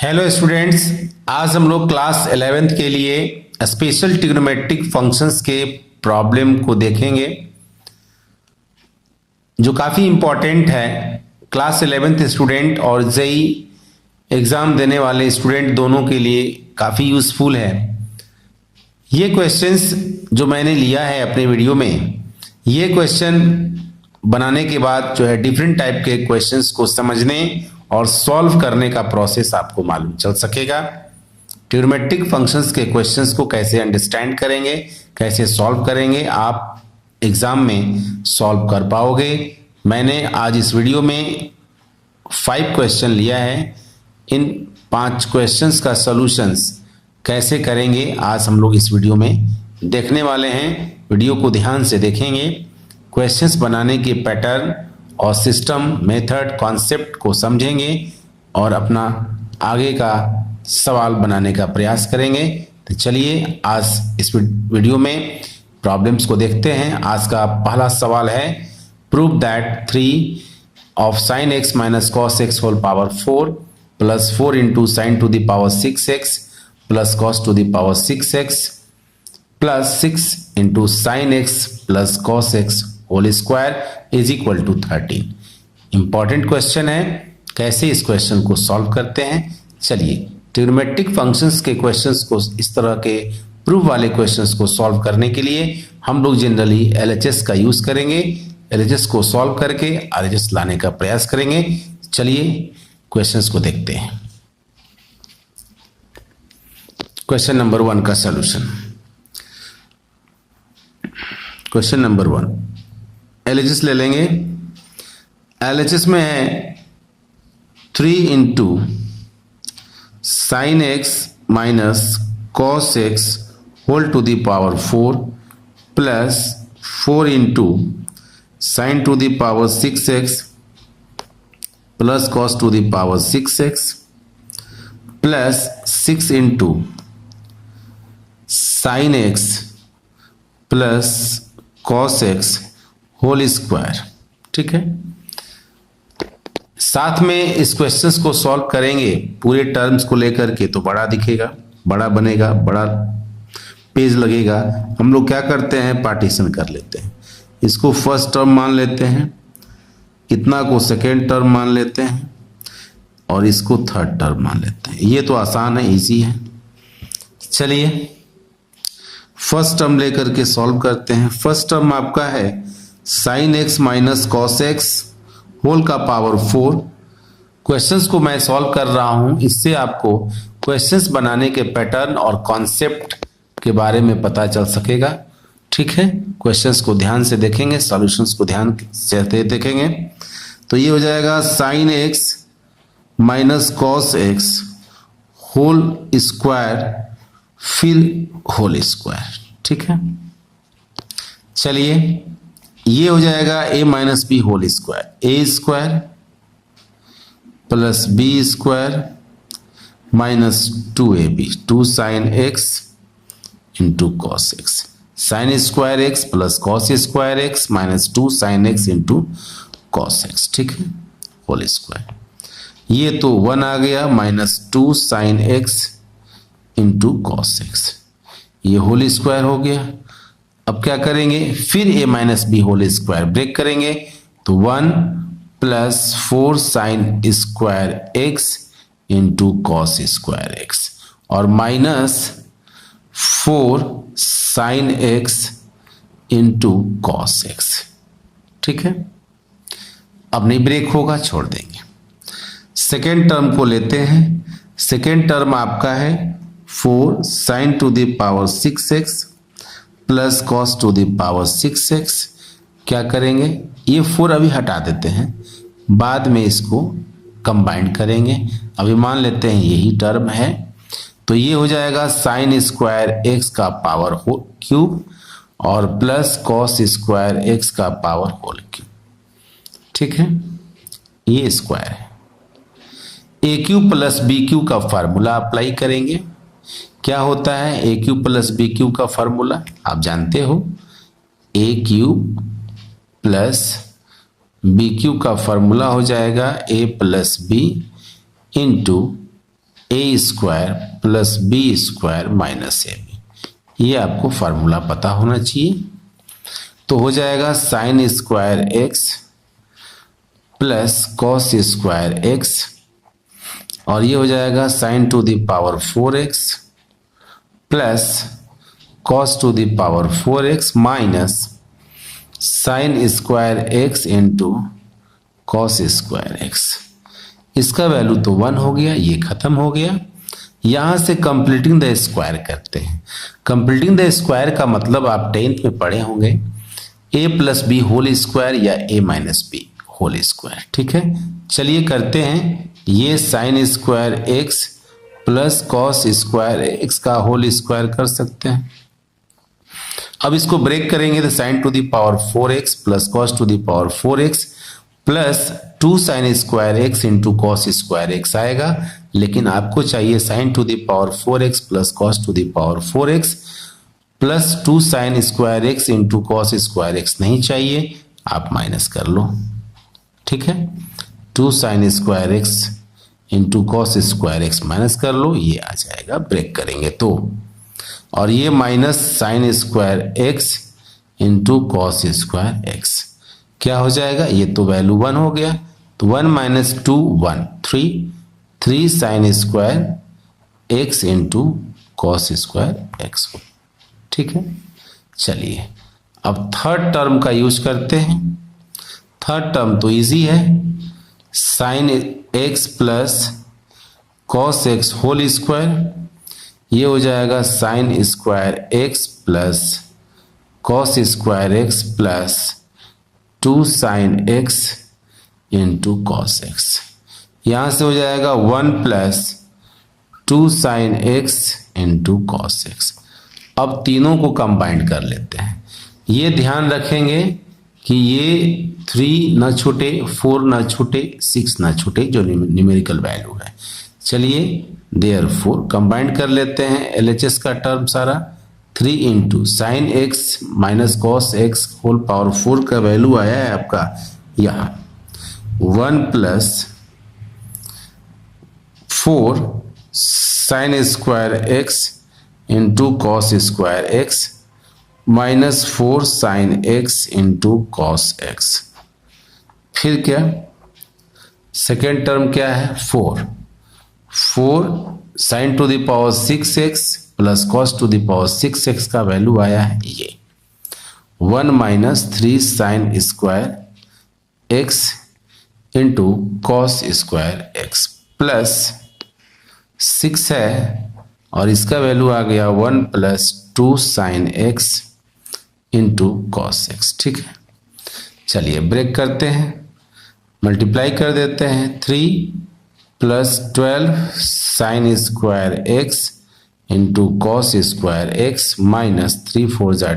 Hello students, आज हम लोग क्लास 11th के लिए स्पेशल ट्रिग्नोमेट्रिक फंक्शंस के प्रॉब्लम को देखेंगे जो काफ़ी इम्पोर्टेंट है। क्लास 11th स्टूडेंट और जेई एग्ज़ाम देने वाले स्टूडेंट दोनों के लिए काफ़ी यूज़फुल है। ये क्वेश्चंस जो मैंने लिया है अपने वीडियो में, ये क्वेश्चन बनाने के बाद जो है डिफरेंट टाइप के क्वेश्चंस को समझने और सॉल्व करने का प्रोसेस आपको मालूम चल सकेगा। ट्रिग्नोमेट्रिक फंक्शंस के क्वेश्चंस को कैसे अंडरस्टैंड करेंगे, कैसे सॉल्व करेंगे, आप एग्जाम में सॉल्व कर पाओगे। मैंने आज इस वीडियो में 5 क्वेश्चन लिया है। इन 5 क्वेश्चंस का सॉल्यूशंस कैसे करेंगे आज हम लोग इस वीडियो में देखने वाले हैं। वीडियो को ध्यान से देखेंगे, क्वेश्चंस बनाने के पैटर्न और सिस्टम, मेथड, कॉन्सेप्ट को समझेंगे और अपना आगे का सवाल बनाने का प्रयास करेंगे। तो चलिए आज इस वीडियो में प्रॉब्लम्स को देखते हैं। आज का पहला सवाल है, prove that 3 of sin x minus cos x whole power 4 plus 4 into sine to the power 6x plus cos to the power 6x plus 6 into sine x plus cos x whole square is equal to 13। Important question है, कैसे इस question को solve करते हैं। चलिए, trigonometric functions के questions को, इस तरह के प्रूफ वाले क्वेश्चंस को सॉल्व करने के लिए हम लोग जनरली एलएचएस का यूज करेंगे। एलएचएस को सॉल्व करके आरएचएस लाने का प्रयास करेंगे। चलिए क्वेश्चंस को देखते हैं। क्वेश्चन नंबर 1 का सॉल्यूशन। क्वेश्चन नंबर 1 एलएचएस ले लेंगे। एलएचएस में है 3 into sine x minus cos x whole to the power 4 plus 4 into sine to the power 6x plus cos to the power 6x plus 6 into sine x plus cos x whole square. ठीक है, साथ में इस questions को solve करेंगे पूरे terms को लेकर के, तो बड़ा दिखेगा, बड़ा बनेगा, बड़ा पेज लगेगा। हम लोग क्या करते हैं, पार्टीशन कर लेते हैं। इसको फर्स्ट टर्म मान लेते हैं, इतना को सेकेंड टर्म मान लेते हैं और इसको थर्ड टर्म मान लेते हैं। ये तो आसान है, इजी है। चलिए फर्स्ट टर्म लेकर के सॉल्व करते हैं। फर्स्ट टर्म आपका है sine x minus cos x whole का पावर 4। क्वेश्चंस को मैं सॉल्व कर रहा हूं, इससे आपको क्वेश्चंस बनाने के पैटर्न और कॉन्सेप्ट के बारे में पता चल सकेगा। ठीक है, क्वेश्चंस को ध्यान से देखेंगे, सॉल्यूशंस को ध्यान से देखेंगे। तो ये हो जाएगा sine x minus cos x whole square फिर होल स्क्वायर। ठीक है, चलिए ये हो जाएगा a minus B whole square, a square plus B square minus 2ab, 2 sine x into cos x, sine square x plus cos square x minus 2 sine x into cos x. ठीक है, whole square. ये तो 1 आ गया minus 2 sine x into cos x, ये whole square हो गया। अब क्या करेंगे, फिर a minus B whole square break करेंगे, तो 1 plus 4 sine square x into cos square X और minus 4 sine x into cos x. ठीक है, अब नहीं ब्रेक होगा, छोड़ देंगे। सेकेंड टर्म को लेते हैं। सेकेंड टर्म आपका है 4 sine to the power 6x plus cos to the power 6x। क्या करेंगे, ये 4 अभी हटा देते हैं, बाद में इसको कंबाइन करेंगे। अभी मान लेते हैं यही टर्म है, तो ये हो जाएगा साइन स्क्वायर एक्स का पावर क्यूब और प्लस कॉस स्क्वायर एक्स का पावर होल क्यूब। ठीक है, ये स्क्वायर है। A cube plus B cube का फार्मूला अप्लाई करेंगे। क्या होता है A cube plus B cube का फार्मूला, आप जानते हो। A cube plus B cube का फार्मूला हो जाएगा A plus B into A square plus B square minus A B. ये आपको फार्मूला पता होना चाहिए। तो हो जाएगा sine square x plus cos square X, और ये हो जाएगा sign to the power 4x plus cos to the power 4x minus sine square x into cos square x. इसका वैल्यू तो 1 हो गया, ये खत्म हो गया। यहां से कंप्लीटिंग द स्क्वायर करते हैं। कंप्लीटिंग द स्क्वायर का मतलब आप 10th में पढ़े होंगे, a plus b whole square या a minus B whole square. ठीक है, चलिए करते हैं। ये sine square x plus cos square x का होल स्क्वायर कर सकते हैं। अब इसको ब्रेक करेंगे तो sine to the power 4x plus cos to the power 4x plus 2 sine square x into cos square x आएगा। लेकिन आपको चाहिए sine to the power 4x plus cos to the power 4x plus 2 sine square x into cos square x नहीं चाहिए, आप minus कर लो। ठीक है, 2 sine square x into cos square x minus कर लो, ये आ जाएगा। ब्रेक करेंगे तो, और ये minus sine square x into cos square x क्या हो जाएगा, ये तो वैल्यू 1 हो गया। तो 1 minus 2 1 3 sine square x into cos square x. ठीक है, चलिए अब थर्ड टर्म का यूज करते हैं। थर्ड टर्म तो इजी है, sine x plus cos x whole square, ये हो जाएगा sine square x plus cos square x plus 2 sine x into cos x. यहां से हो जाएगा 1 plus 2 sine x into cos x. अब तीनों को कंबाइन कर लेते हैं। ये ध्यान रखेंगे कि ये 3 ना छूटे, 4 ना छूटे, 6 ना छूटे, जो न्यूमेरिकल वैल्यू है। चलिए देयरफॉर कंबाइन कर लेते हैं LHS का टर्म सारा। 3 into sine x minus cos x whole power 4 का वैल्यू आया है आपका यहाँ 1 plus 4 sine square x into cos square x minus 4 sine x into cos x. फिर क्या, सेकेंड टर्म क्या है 4 sine to the power 6x plus cos to the power 6x का वैल्यू आया है ये 1 minus 3 sine square x into cos square x plus 6 है, और इसका वैल्यू आ गया 1 plus 2 sine x into cos x. ठीक है, चलिए ब्रेक करते हैं, मल्टीप्लाई कर देते हैं। 3 plus 12 sign square x into cos square x minus 3 4 जा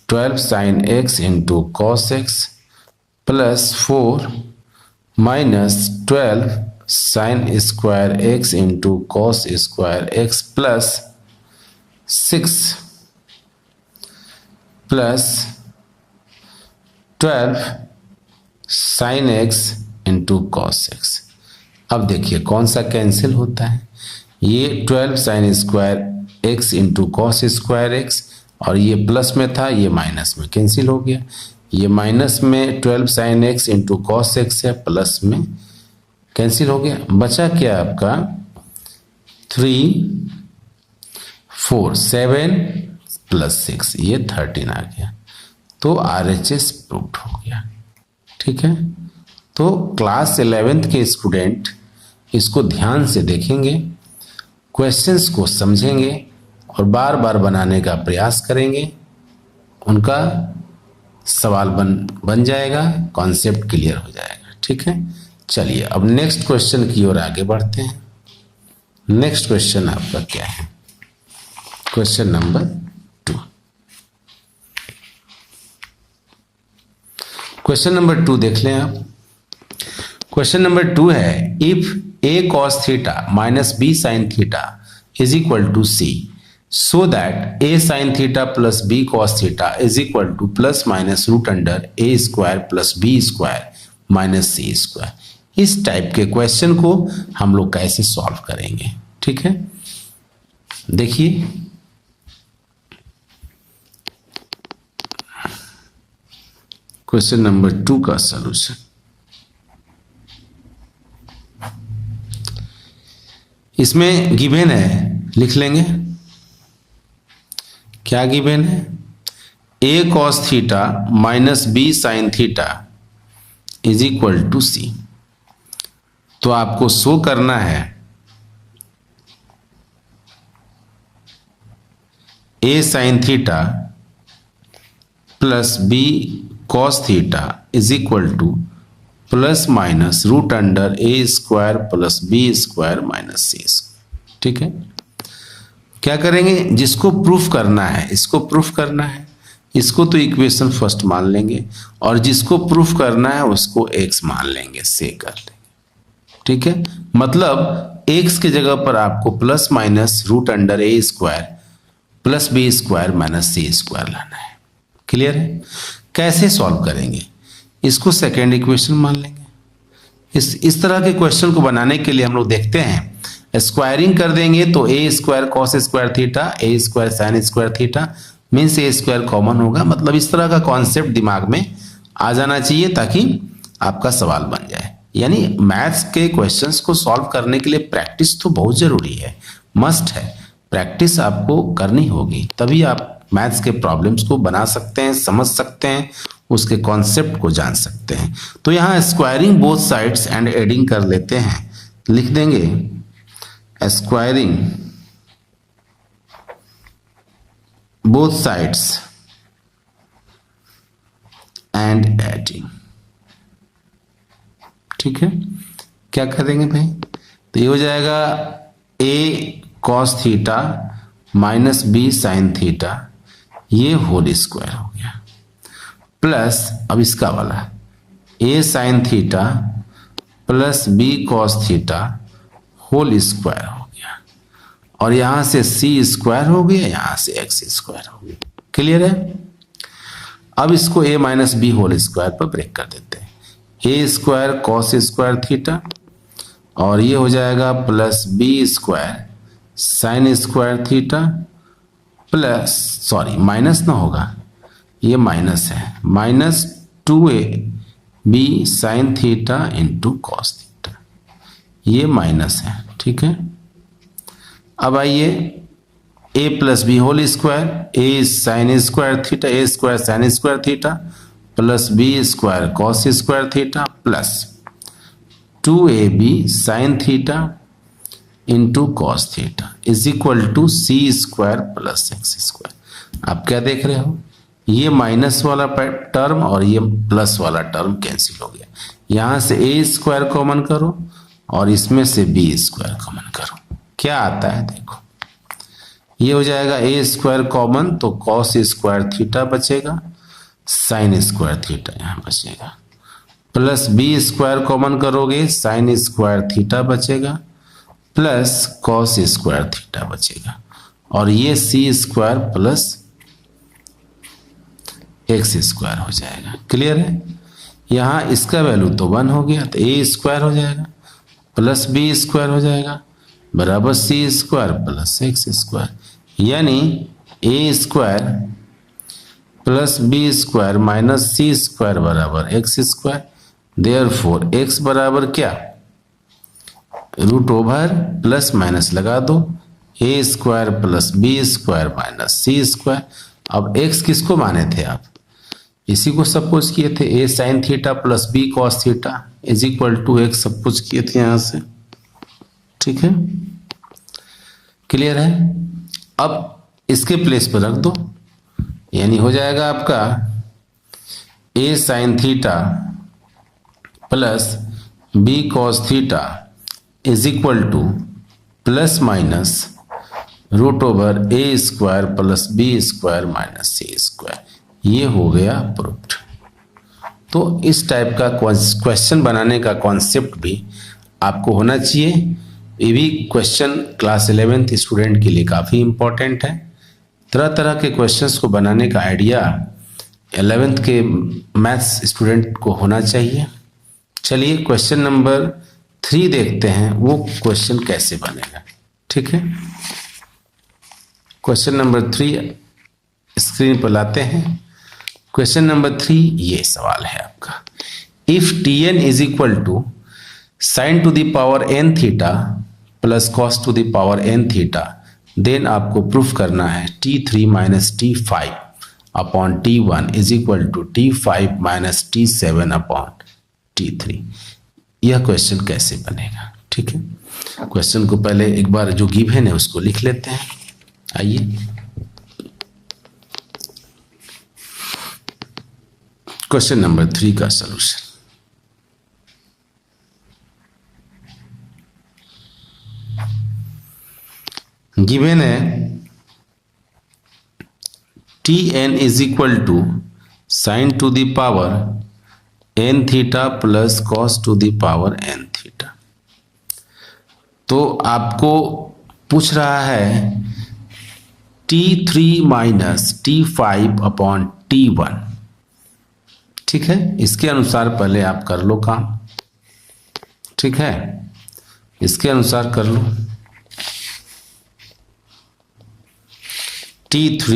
12 sine x into cos x plus 4 minus 12 sign square x into cos square x plus 6 plus 12 sine x into cos x. अब देखिए कौन सा cancel होता है, ये 12 sign square x into cos square X, और ये प्लस में था, ये माइनस में कैंसिल हो गया। ये माइनस में 12 sine x into cos x है, प्लस में कैंसिल हो गया। बचा क्या आपका 3 4 7 प्लस 6, ये 13 आ गया। तो RHS प्रूव्ड हो गया। ठीक है, तो क्लास 11th के स्टूडेंट इसको ध्यान से देखेंगे, क्वेश्चंस को समझेंगे और बार बार बनाने का प्रयास करेंगे, उनका सवाल बन जाएगा, कॉन्सेप्ट क्लियर हो जाएगा। ठीक है, चलिए अब नेक्स्ट क्वेश्चन की ओर आगे बढ़ते हैं। नेक्स्ट क्वेश्चन आपका क्या है, क्वेश्चन नंबर 2। क्वेश्चन नंबर 2 देख लें आप। क्वेश्चन नंबर 2 है, if a cos theta minus b sin theta is equal to c, so that a sin theta plus b cos theta is equal to plus minus root under a square plus b square minus c square। इस type के question को हम लोग कैसे solve करेंगे, ठीक है। देखिए क्वेश्चन नंबर 2 का सॉल्यूशन। इसमें गिवन है, लिख लेंगे क्या गिवन है, a cos theta minus b sine theta is equal to c। तो आपको शो करना है a sine theta plus b cos theta is equal to plus minus root under a square plus b square minus c square, ठीक है। क्या करेंगे, जिसको proof करना है इसको प्रूफ करना है, इसको तो इक्वेशन फर्स्ट मान लेंगे और जिसको प्रूफ करना है उसको x मान लेंगे, से कर लेंगे, ठीक है। मतलब x की जगह पर आपको plus minus root under a square plus b square minus c square लाना है। क्लियर है। कैसे सॉल्व करेंगे, इसको सेकेंड इक्वेशन मान लेंगे। इस तरह के क्वेश्चन को बनाने के लिए हम लोग देखते हैं स्क्वायरिंग कर देंगे तो a square cos square theta a square sine square theta means a square common होगा। मतलब इस तरह का कॉन्सेप्ट दिमाग में आ जाना चाहिए ताकि आपका सवाल बन जाए। यानी मैथ्स के क्वेश्चंस को सॉल्व करने के लिए प्रैक्टिस तो बहुत जरूरी है, मस्ट है। प्रैक्टिस आपको करनी होगी तभी आप मैथ्स के प्रॉब्लम्स को बना सकते हैं, समझ सकते हैं, उसके कॉन्सेप्ट को जान सकते हैं। तो यहाँ squaring both sides and adding कर लेते हैं, लिख देंगे squaring both sides and adding, ठीक है। क्या करेंगे भाई, तो ये हो जाएगा a cos theta minus b sine theta, ये होल स्क्वायर हो गया, प्लस अब इसका वाला a sine theta plus b cos theta whole square हो गया और यहां से c स्क्वायर हो गया, यहां से x स्क्वायर हो गया। क्लियर है। अब इसको a minus B whole square पर ब्रेक कर देते हैं, a square cos square theta और ये हो जाएगा plus b square sine square theta plus, sorry minus ना होगा, ये माइनस है, minus 2ab sine theta into cos theta, ये माइनस है, ठीक है। अब आइए a plus b whole square, a sine square theta, a square sine square theta plus b square cos square theta plus 2ab sine theta into cos theta is equal to c square plus x square. आप क्या देख रहे हो, ये minus वाला term और ये plus वाला टर्म कैंसिल हो गया। यहां से a स्क्वायर कॉमन करो और इसमें से b स्क्वायर कॉमन करो, क्या आता है देखो, ये हो जाएगा a स्क्वायर कॉमन तो कॉस स्क्वायर थीटा बचेगा, साइन स्क्वायर थीटा यहाँ बचेगा, प्लस b स्क्वायर कॉमन करोगे साइन स्क्वायर थीटा बचेगा प्लस कॉस स्क्वायर थीटा बचेगा और ये c square plus x square हो जाएगा। क्लियर है। यहाँ इसका वैल्यू तो 1 हो गया तो a स्क्वायर हो जाएगा प्लस b स्क्वायर हो जाएगा बराबर c square plus x square, यानी a square plus b square minus c square बराबर x स्क्वायर। देयरफॉर x बराबर क्या, रूट ओवर प्लस माइनस लगा दो, a square plus b square minus c square. अब x किसको माने थे आप, इसी को सपोज किए थे, a sine theta plus b cos theta is equal to x suppose किए थे यहां से, ठीक है। क्लियर है। अब इसके प्लेस पर रख दो, यानी हो जाएगा आपका a sine theta plus b cos theta is equal to plus minus root over a square plus b square minus c square, ये हो गया प्रूफ्ड। तो इस टाइप का क्वेश्चन बनाने का कॉन्सेप्ट भी आपको होना चाहिए। ये भी क्वेश्चन क्लास 11th स्टूडेंट के लिए काफ़ी इम्पोर्टेंट है। तरह तरह के क्वेश्चंस को बनाने का आइडिया 11th के मैथ्स स्टूडेंट को होना चाहिए। चलिए क्वेश्चन नंबर 3 देखते हैं वो क्वेश्चन कैसे बनेगा। ठीक है, क्वेश्चन नंबर 3 स्क्रीन पर लाते हैं। क्वेश्चन नंबर 3 ये सवाल है आपका, if Tn is equal to sine to the power n theta plus cos to the power n theta, then आपको प्रूफ करना है T3 minus T5 upon T1 is equal to T5 minus T7 upon T3। यह question कैसे बनेगा। ठीक है, question को पहले एक बार जो गिवन है उसको लिख लेते हैं। आइए, क्वेश्चन नंबर 3 का सलूशन। गिवन है Tn is equal to sine to the power n theta plus cos to the power n theta. तो आपको पूछ रहा है T3 minus T5 upon T1। ठीक है, इसके अनुसार पहले आप कर लो काम। ठीक है, इसके अनुसार कर लो। T3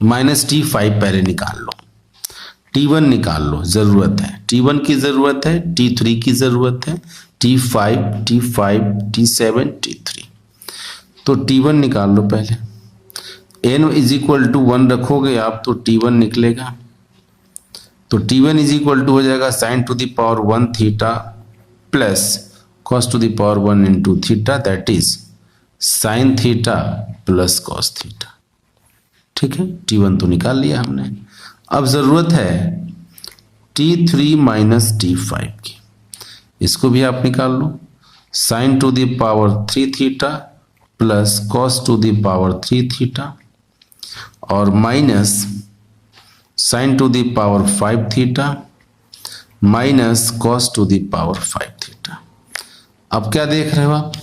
माइनस T5 पहले निकाल लो, T1 निकाल लो, जरूरत है T1 की जरूरत है, T3 की जरूरत है, T5 T7 T3। तो T1 निकाल लो पहले। n इज इक्वल टू 1 रखोगे आप तो T1 निकलेगा। तो T1 इज इक्वल टू हो जाएगा sign to the power 1 theta plus cos to the power 1 into theta, that is sine theta plus cos theta. ठीक है, T1 तो निकाल लिया हमने। अब जरूरत है T3 माइनस T5 की, इसको भी आप निकाल लो। Sine to the power 3 theta plus cos to the power 3 theta और minus sine to the power 5 theta minus cos to the power 5 theta. अब क्या देख रहे हो आप,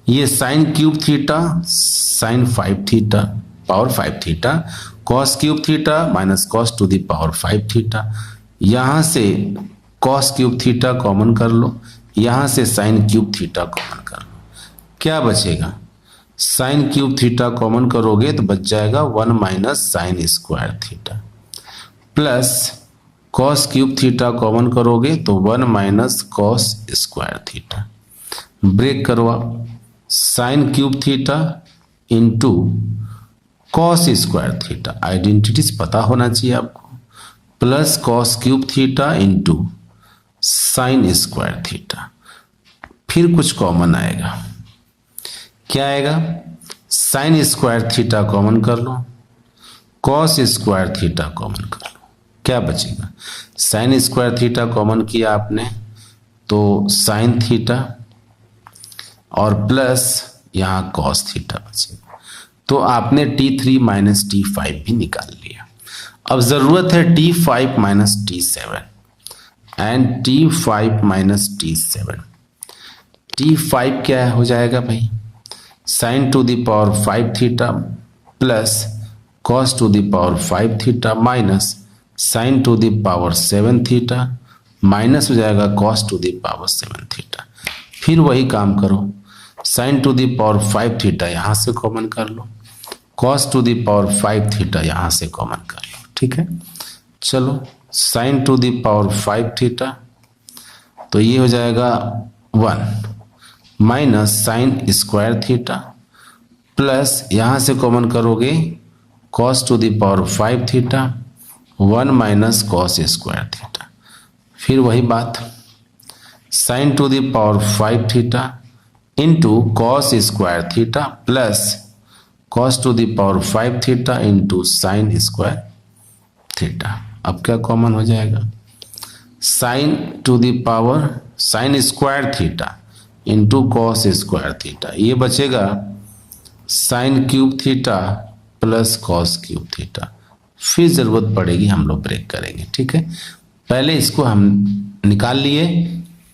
ये sine cube theta sine 5 theta power 5 theta cos cube theta minus cos to the power 5 theta. यहां से कॉस क्यूब थीटा कॉमन कर लो, यहां से साइन क्यूब थीटा कॉमन कर लो, क्या बचेगा, साइन क्यूब थीटा कॉमन करोगे तो बच जाएगा 1 minus sine square theta plus cos cube theta common करोगे तो 1 minus cos square theta. Break करवा, sine cube theta into cos square theta, identities पता होना चाहिए आपको, plus cos cube theta into sine square theta. फिर कुछ कॉमन आएगा, क्या आएगा, साइन स्क्वायर थीटा कॉमन कर लो, कॉस स्क्वायर थीटा कॉमन कर लो, क्या बचेगा, साइन स्क्वायर थीटा कॉमन किया आपने तो साइन थीटा और प्लस यहाँ कॉस थीटा बचेगा। तो आपने T3 माइनस T5 भी निकाल लिया। अब जरूरत है T5 minus T7 and T5 minus T7। T5 क्या हो जाएगा भाई, sine to the power 5 theta plus cos to the power 5 theta minus sine to the power 7 theta minus हो जाएगा cos to the power 7 theta. फिर वही काम करो, sine to the power 5 theta यहाँ से कॉमन कर लो, cos to the power 5 theta यहाँ से कॉमन कर लो। ठीक है, चलो sine to the power 5 theta तो ये हो जाएगा 1 minus sine square theta plus यहाँ से कॉमन करोगे cos to the power 5 theta 1 minus cos square theta. फिर वही बात, sign to the power 5 theta into cos square theta plus cos to the power 5 theta into sine square theta. अब क्या common हो जाएगा, sign to the power sine square theta into cos square theta, ये बचेगा sign cube theta plus cos cube theta. फिर जरूरत पड़ेगी हम लोग ब्रेक करेंगे। ठीक है, पहले इसको हम निकाल लिए।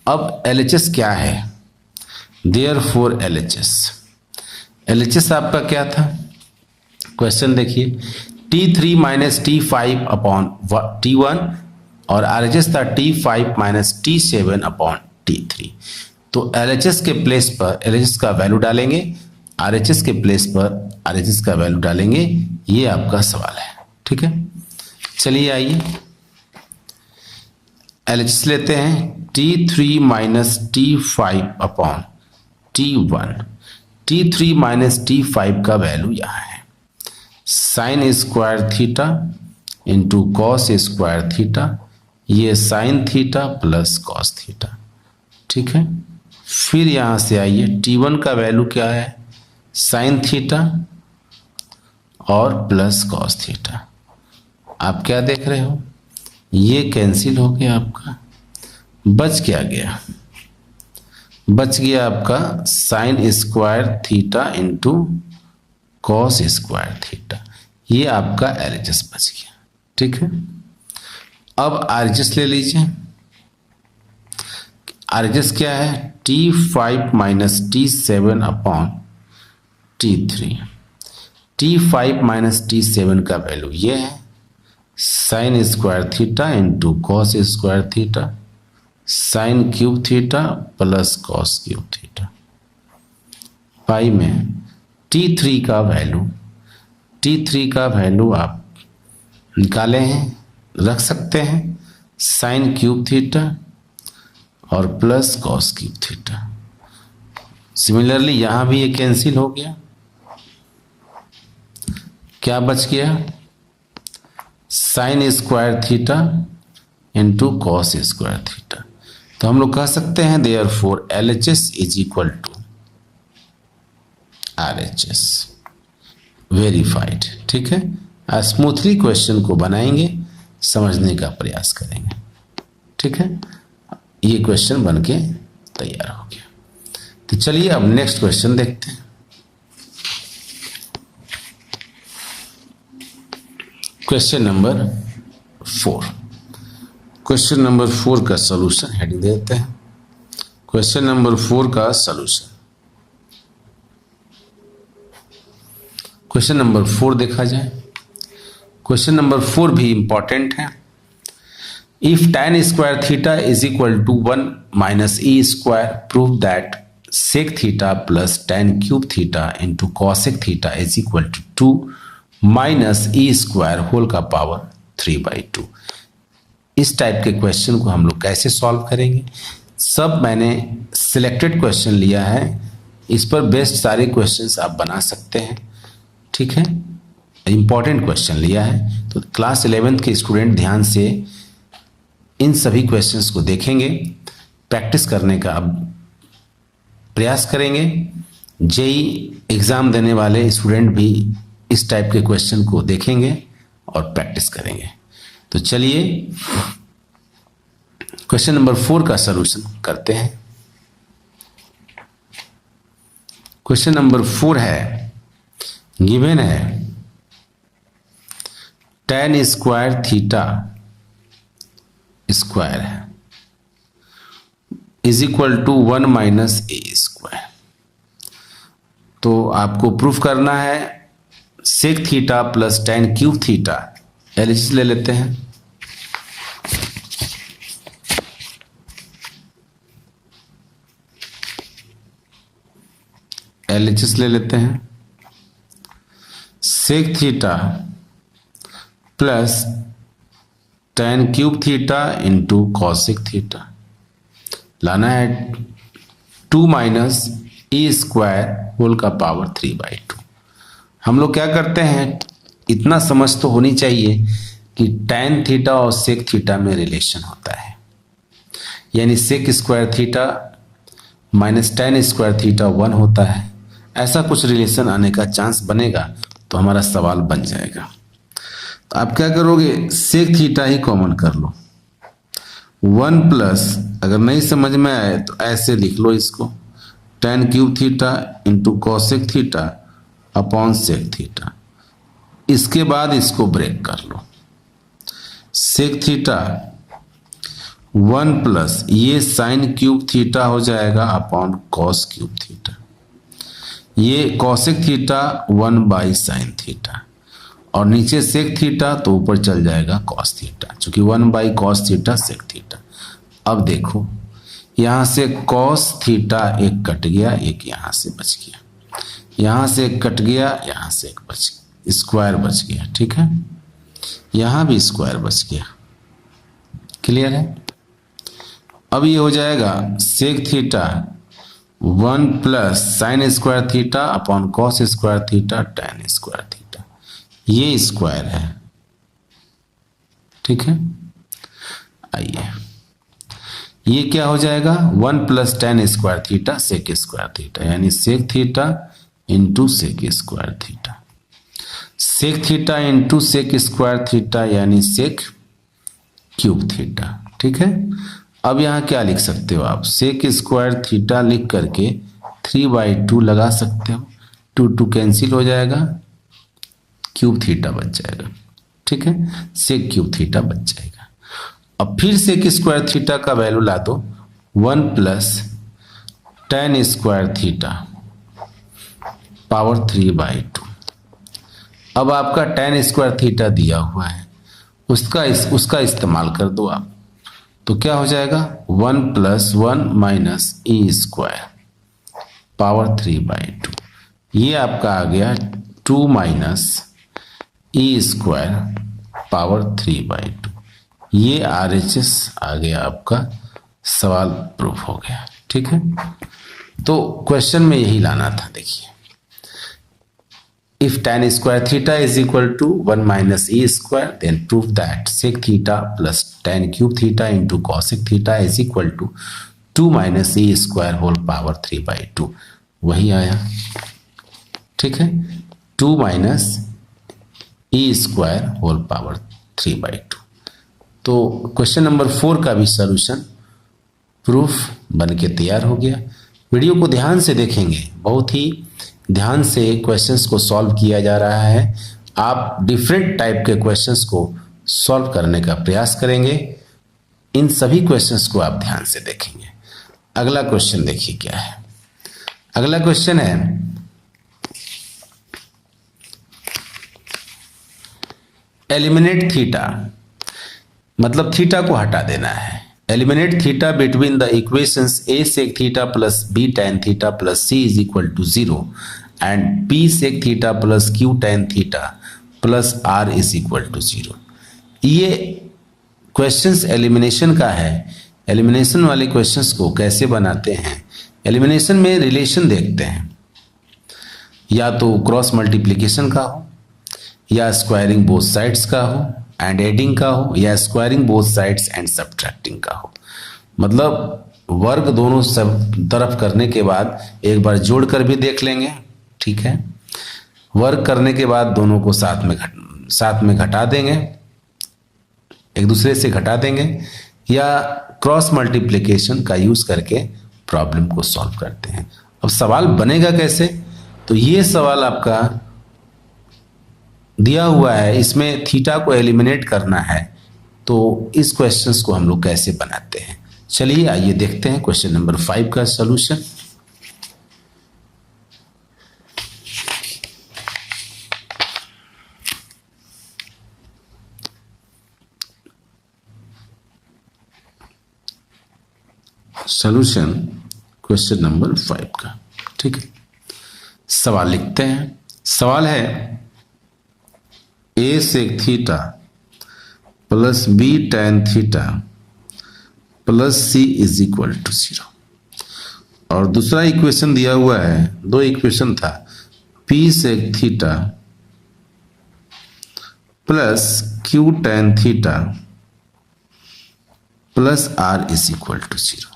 अब LHS क्या है, देयरफॉर LHS आपका क्या था, क्वेश्चन देखिए, T3 minus T5 upon T1 और RHS था T5 minus T7 upon T3। तो LHS के प्लेस पर LHS का वैल्यू डालेंगे, RHS के प्लेस पर RHS का वैल्यू डालेंगे। ये आपका सवाल है, ठीक है। चलिए आइए LHS लेते हैं, T3 minus T5 upon T1। T3 minus T5 का वैल्यू यहाँ है sine square theta into cos square theta, ये sine theta plus cos theta, ठीक है। फिर यहाँ से आइए T1 का वैल्यू क्या है, साइन थीटा और प्लस कॉस थीटा। आप क्या देख रहे हो, ये कैंसिल हो गया आपका, बच क्या गया, बच गया आपका sign square theta into cos square theta. ये आपका LHS बच गया, ठीक है। अब RHS ले लीजिए। RHS क्या है, T5 minus T7 upon T3। T5 minus T7 का वैल्यू ये है sine square theta into cos square theta, sine cube theta plus cos cube theta. Pi में T3 का वैल्यू आप निकाले हैं, रख सकते हैं साइन क्यूब थीटा और plus cos cube theta. Similarly यहां भी ये कैंसिल हो गया, क्या बच गया, sine square theta into cos square theta. तो हम लोग कह सकते हैं therefore LHS is equal to RHS, verified, ठीक है। स्मूथली क्वेश्चन को बनाएंगे, समझने का प्रयास करेंगे, ठीक है। ये क्वेश्चन बन के तैयार हो गया। तो चलिए अब नेक्स्ट क्वेश्चन देखते हैं। Question number 4। क्वेश्चन नंबर 4 का सॉल्यूशन हेडिंग देते हैं। क्वेश्चन नंबर 4 का सॉल्यूशन, क्वेश्चन नंबर 4 देखा जाए। क्वेश्चन नंबर 4 भी इंपॉर्टेंट है। If tan square theta is equal to 1 minus e square, prove that sec theta plus tan cube theta into cosec theta is equal to 2 minus e square whole का power 3/2। इस type के question को हम लोग कैसे solve करेंगे, सब मैंने सिलेक्टेड क्वेश्चन लिया है, इस पर बेस्ड सारे क्वेश्चंस आप बना सकते हैं, ठीक है। इंपॉर्टेंट क्वेश्चन लिया है, तो क्लास 11th के स्टूडेंट ध्यान से इन सभी क्वेश्चंस को देखेंगे, प्रैक्टिस करने का प्रयास करेंगे। जेई एग्ज़ाम देने वाले स्टूडेंट भी इस टाइप के क्वेश्चन को देखेंगे और प्रैक्टिस करेंगे। तो चलिए क्वेश्चन नंबर 4 का सलूशन करते हैं। क्वेश्चन नंबर 4 है, गिवन है tan स्क्वायर थीटा स्क्वायर है is equal to 1 minus a square. तो आपको प्रूफ करना है sec theta plus tan cube theta. LHS ले लेते हैं। LHS ले लेते हैं। Sec theta plus tan cube theta into cosec theta, लाना है 2 माइनस ए स्क्वायर होल का पावर 3/2। हम लोग क्या करते हैं, इतना समझ तो होनी चाहिए कि tan थीटा और सेक थीटा में रिलेशन होता है, यानी sec square theta minus tan square theta 1 होता है। ऐसा कुछ रिलेशन आने का चांस बनेगा तो हमारा सवाल बन जाएगा। तो आप क्या करोगे, सेक थीटा ही कॉमन कर लो, 1 प्लस, अगर नहीं समझ में आए तो ऐसे लिख लो इसको, tan cube theta into cosec theta upon sec theta. इसके बाद इसको ब्रेक कर लो, सेक थीटा 1 प्लस ये साइन क्यूब थीटा हो जाएगा अपॉन कॉस क्यूब थीटा, ये cosec theta 1 by sine theta, और नीचे सेक थीटा तो ऊपर चल जाएगा कॉस थीटा, चूंकि 1/cos थीटा सेक थीटा। अब देखो यहां से कॉस थीटा एक कट गया, एक यहां से बच गया, यहां से एक कट गया, यहां से एक बच गया, स्क्वायर बच गया। ठीक है, यहां भी स्क्वायर बच गया। क्लियर है? अब ये हो जाएगा sec theta 1 plus sine square theta upon cos square theta tan square theta, ये स्क्वायर है। ठीक है, आइए ये क्या हो जाएगा 1 plus tan square theta sec square theta, यानी sec theta into sec square theta, sec theta into sec square theta यानी सेक क्यूब थीटा। ठीक है, अब यहाँ क्या लिख सकते हो आप, सेक स्क्वायर थीटा लिख करके 3/2 लगा सकते हो, 2 कैंसिल हो जाएगा, क्यूब थीटा बच जाएगा। ठीक है, सेक क्यूब थीटा बच जाएगा। अब फिर सेक स्क्वायर थीटा का वैल्यू ला दो 1 plus tan square theta power 3/2। अब आपका tan स्क्वायर थीटा दिया हुआ है, उसका इस्तेमाल कर दो आप, तो क्या हो जाएगा 1 plus 1 minus e square power 3/2। ये आपका आ गया 2 माइनस ई स्क्वायर पावर 3/2। ये RHS आ गया आपका, सवाल प्रूफ हो गया। ठीक है, तो क्वेश्चन में यही लाना था। देखिए, if tan square theta is equal to 1 minus e square then prove that sec theta plus tan cube theta into cosec theta is equal to 2 minus e square whole power 3/2। वही आया। ठीक है, 2 minus e square whole power 3/2। तो question number 4 का भी solution proof बन के तैयार हो गया। वीडियो को ध्यान से देखेंगे, बहुत ही ध्यान से क्वेश्चंस को सॉल्व किया जा रहा है। आप डिफरेंट टाइप के क्वेश्चंस को सॉल्व करने का प्रयास करेंगे। इन सभी क्वेश्चंस को आप ध्यान से देखेंगे। अगला क्वेश्चन देखिए क्या है। अगला क्वेश्चन है एलिमिनेट थीटा, मतलब थीटा को हटा देना है। Eliminate theta between the equations a sec theta plus b tan theta plus c is equal to 0 and p sec theta plus q tan theta plus r is equal to 0। ये questions elimination का है। Elimination वाले questions को कैसे बनाते हैं, elimination में relation देखते हैं, या तो क्रॉस मल्टीप्लिकेशन का हो, या स्क्वायरिंग बोथ साइड्स का हो एंड एडिंग का हो, या squaring both sides and subtracting का हो। मतलब वर्ग दोनों सब तरफ करने के बाद एक बार जोड़कर भी देख लेंगे। ठीक है, वर्ग करने के बाद दोनों को साथ में घटा देंगे, एक दूसरे से घटा देंगे, या क्रॉस मल्टीप्लिकेशन का यूज करके प्रॉब्लम को सॉल्व करते हैं। अब सवाल बनेगा कैसे, तो ये सवाल आपका दिया हुआ है, इसमें थीटा को एलिमिनेट करना है, तो इस क्वेश्चंस को हम लोग कैसे बनाते हैं। चलिए आइए देखते हैं क्वेश्चन नंबर 5 का सॉल्यूशन। सॉल्यूशन क्वेश्चन नंबर 5 का। ठीक है, सवाल लिखते हैं। सवाल है a sec theta plus b tan theta plus c is equal to 0। और दूसरा इक्वेशन दिया हुआ है, दो इक्वेशन था, p sec theta plus q tan theta plus r is equal to 0।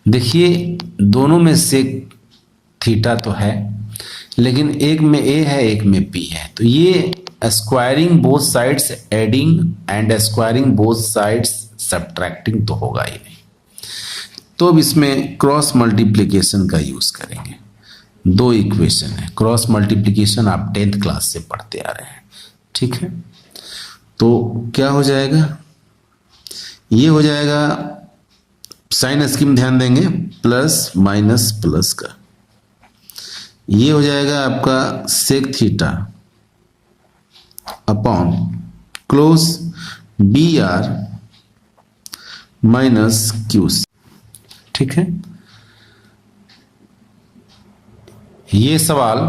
देखिए दोनों में सेक थीटा तो है, लेकिन एक में a है एक में p है, तो ये squaring both sides adding and squaring both sides subtracting तो होगा ही नहीं। तो अब इसमें क्रॉस मल्टीप्लिकेशन का यूज करेंगे। दो इक्वेशन है, क्रॉस मल्टीप्लिकेशन आप 10th क्लास से पढ़ते आ रहे हैं। ठीक है, तो क्या हो जाएगा, ये हो जाएगा साइन स्कीम ध्यान देंगे, प्लस माइनस प्लस का, ये हो जाएगा आपका sec theta upon close b are minus Q c. ठीक है, ये सवाल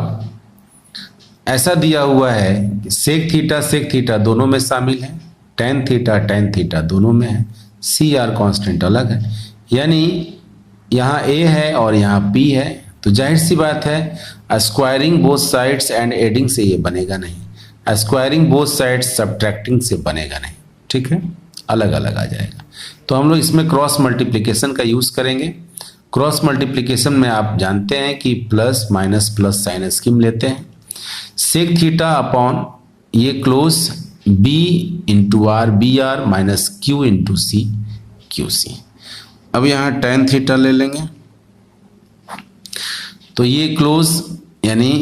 ऐसा दिया हुआ है कि सेक थीटा दोनों में शामिल है, टेन थीटा दोनों में है, सी आर कॉन्स्टेंट अलग है, यानी यहाँ ए है और यहाँ पी है, तो जाहिर सी बात है squaring both sides and adding से ये बनेगा नहीं, स्क्वायरिंग बोथ साइड्स सब्ट्रैक्टिंग से बनेगा नहीं। ठीक है, अलग अलग आ जाएगा। तो हम लोग इसमें क्रॉस मल्टीप्लिकेशन का यूज़ करेंगे। क्रॉस मल्टीप्लिकेशन में आप जानते हैं कि plus minus plus sign scheme लेते हैं। सेक थीटा अपॉन ये close b into r b are minus q into c q c. अब यहाँ टेन थीटा ले लेंगे, तो ये क्लोज यानी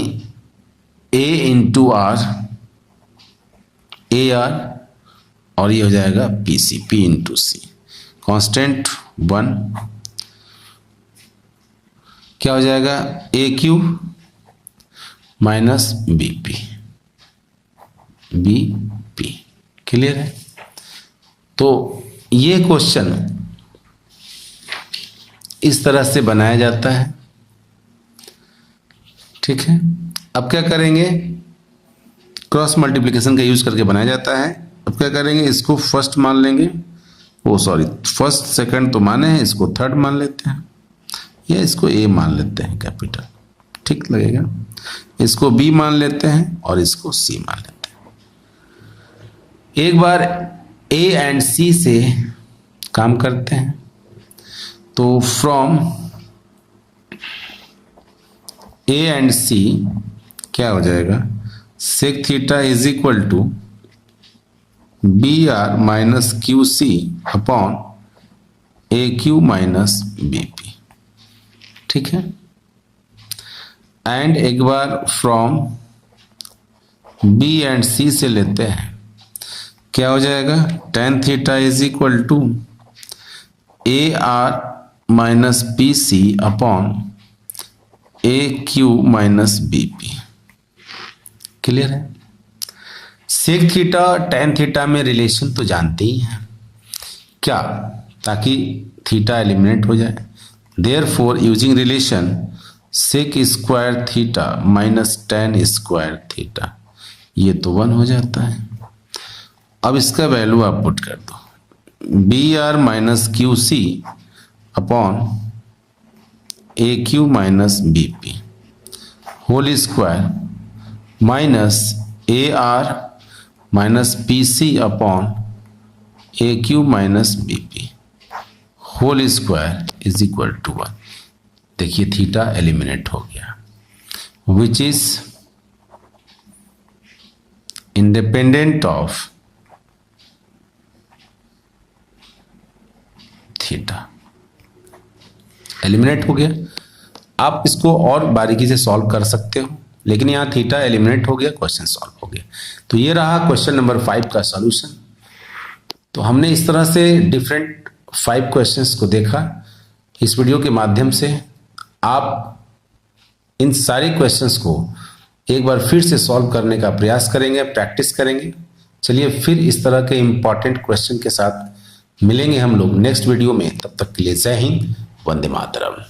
A into R A R और ये हो जाएगा P C P into C, constant 1 क्या हो जाएगा A Q minus B P. Clear है? तो ये क्वेश्चन इस तरह से बनाया जाता है। ठीक है, अब क्या करेंगे, क्रॉस मल्टीप्लिकेशन का यूज करके बनाया जाता है। अब क्या करेंगे, इसको फर्स्ट मान लेंगे, फर्स्ट सेकंड तो माने हैं, इसको थर्ड मान लेते हैं या इसको ए मान लेते हैं कैपिटल, ठीक लगेगा। इसको बी मान लेते हैं और इसको सी मान लेते हैं। एक बार ए एंड सी से काम करते हैं, तो फ्रॉम ए एंड सी क्या हो जाएगा, sec theta is equal to B are minus Q C upon A Q minus B P. ठीक है, एंड एक बार फ्रॉम बी एंड सी से लेते हैं, क्या हो जाएगा, tan theta is equal to A are minus P C upon A Q minus B P. Clear है? सेक थीटा टेन थीटा में रिलेशन तो जानते ही हैं क्या, ताकि थीटा एलिमिनेट हो जाए। Therefore using relation sec square theta minus tan square theta, ये तो 1 हो जाता है। अब इसका वैल्यू आप पुट कर दो, b are minus Q C upon A Q minus B p whole square minus a are minus P C upon A Q minus B p whole square is equal to 1। देखिए theta eliminate हो गया, which is independent of theta. Eliminate हो गया। आप इसको और बारीकी से सॉल्व कर सकते हो, लेकिन यहाँ थीटा एलिमिनेट हो गया, क्वेश्चन सॉल्व हो गया। तो ये रहा क्वेश्चन नंबर 5 का सॉल्यूशन। तो हमने इस तरह से डिफरेंट 5 क्वेश्चंस को देखा। इस वीडियो के माध्यम से आप इन सारे क्वेश्चंस को एक बार फिर से सॉल्व करने का प्रयास करेंगे, प्रैक्टिस करेंगे। चलिए फिर इस तरह के इंपॉर्टेंट क्वेश्चन के साथ मिलेंगे हम लोग नेक्स्ट वीडियो में। तब तक के लिए जय हिंद, वंदे मातरम।